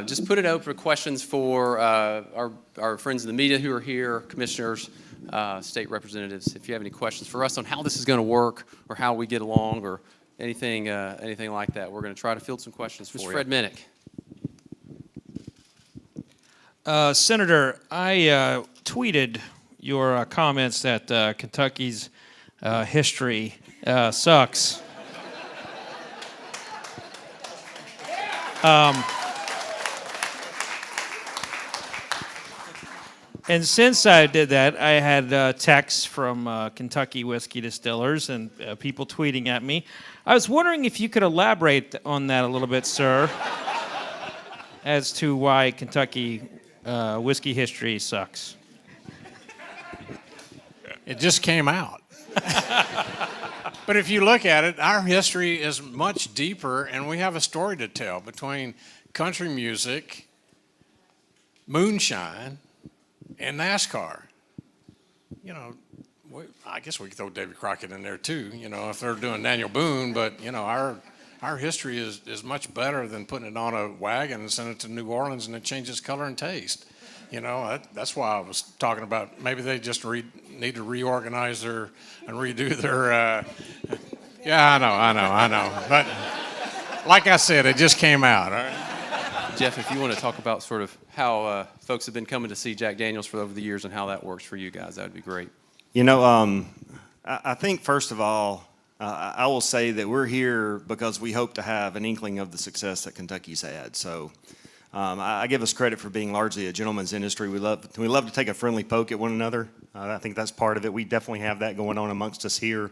just put it open for questions for our friends in the media who are here, commissioners, state representatives. If you have any questions for us on how this is going to work or how we get along or anything like that, we're going to try to field some questions for you. Mr. Fred Minnick. Senator, I tweeted your comments that Kentucky's history sucks. And since I did that, I had texts from Kentucky whiskey distillers and people tweeting at me. I was wondering if you could elaborate on that a little bit, sir, as to why Kentucky whiskey history sucks. It just came out. But if you look at it, our history is much deeper, and we have a story to tell between country music, moonshine, and NASCAR. You know, I guess we could throw Davy Crockett in there too, you know, if they're doing Daniel Boone, but, you know, our history is much better than putting it on a wagon and sending it to New Orleans and it changes color and taste. You know, that's why I was talking about maybe they just need to reorganize and redo their, yeah, I know. But like I said, it just came out. All right? Jeff, if you want to talk about sort of how folks have been coming to see Jack Daniels for over the years and how that works for you guys, that would be great. You know, I think first of all, I will say that we're here because we hope to have an inkling of the success that Kentucky's had. So I give us credit for being largely a gentleman's industry. We love to take a friendly poke at one another. I think that's part of it. We definitely have that going on amongst us here.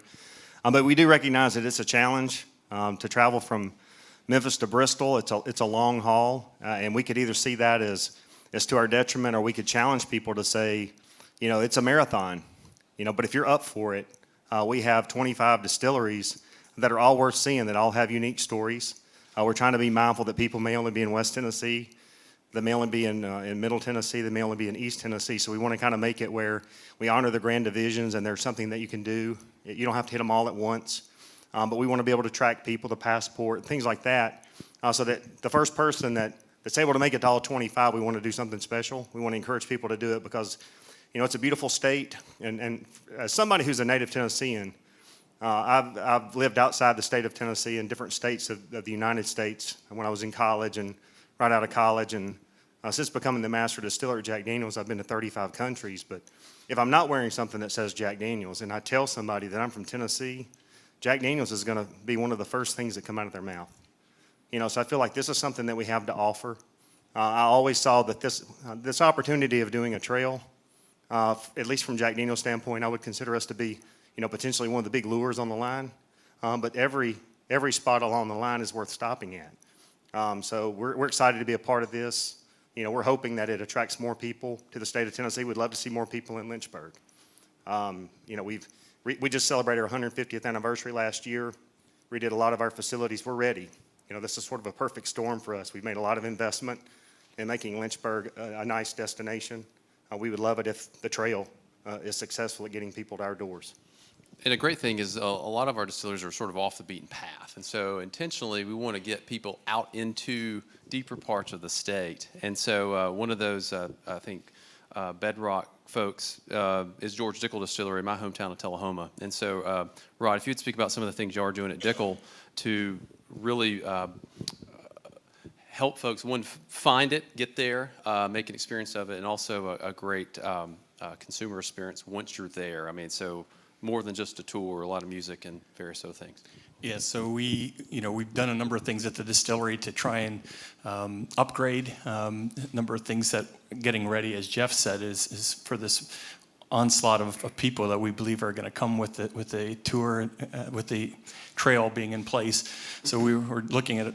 But we do recognize that it's a challenge to travel from Memphis to Bristol. It's a long haul, and we could either see that as to our detriment, or we could challenge people to say, you know, it's a marathon. You know, but if you're up for it, we have 25 distilleries that are all worth seeing, that all have unique stories. We're trying to be mindful that people may only be in West Tennessee, they may only be in Middle Tennessee, they may only be in East Tennessee. So we want to kind of make it where we honor the grand divisions, and there's something that you can do. You don't have to hit them all at once, but we want to be able to track people, the passport, things like that, so that the first person that's able to make it to all 25, we want to do something special. We want to encourage people to do it because, you know, it's a beautiful state, and as somebody who's a native Tennessean, I've lived outside the state of Tennessee in different states of the United States when I was in college and right out of college. And since becoming the master distiller at Jack Daniels, I've been to 35 countries. But if I'm not wearing something that says Jack Daniels and I tell somebody that I'm from Tennessee, Jack Daniels is going to be one of the first things that come out of their mouth. You know, so I feel like this is something that we have to offer. I always saw that this opportunity of doing a trail, at least from Jack Daniels' standpoint, I would consider us to be, you know, potentially one of the big lures on the line. But every spot along the line is worth stopping at. So we're excited to be a part of this. You know, we're hoping that it attracts more people to the state of Tennessee. We'd love to see more people in Lynchburg. You know, we just celebrated our 150th anniversary last year. We did a lot of our facilities. We're ready. You know, this is sort of a perfect storm for us. We've made a lot of investment in making Lynchburg a nice destination. We would love it if the trail is successful at getting people to our doors. And a great thing is a lot of our distillers are sort of off the beaten path. And so intentionally, we want to get people out into deeper parts of the state. And so one of those, I think, bedrock folks is George Dickel Distillery, my hometown of Tullahoma. And so, Rod, if you'd speak about some of the things you are doing at Dickel to really help folks, one, find it, get there, make an experience of it, and also a great consumer experience once you're there. I mean, so more than just a tour, a lot of music and various other things. Yeah, so we've done a number of things at the distillery to try and upgrade. A number of things that getting ready, as Jeff said, is for this onslaught of people that we believe are going to come with the tour, with the trail being in place. So we were looking at,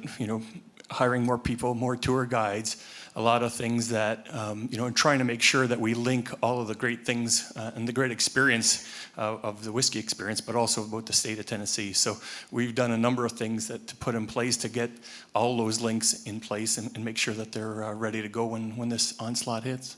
hiring more people, more tour guides, a lot of things that, and trying to make sure that we link all of the great things and the great experience of the whiskey experience, but also about the state of Tennessee. So we've done a number of things to put in place to get all those links in place and make sure that they're ready to go when this onslaught hits.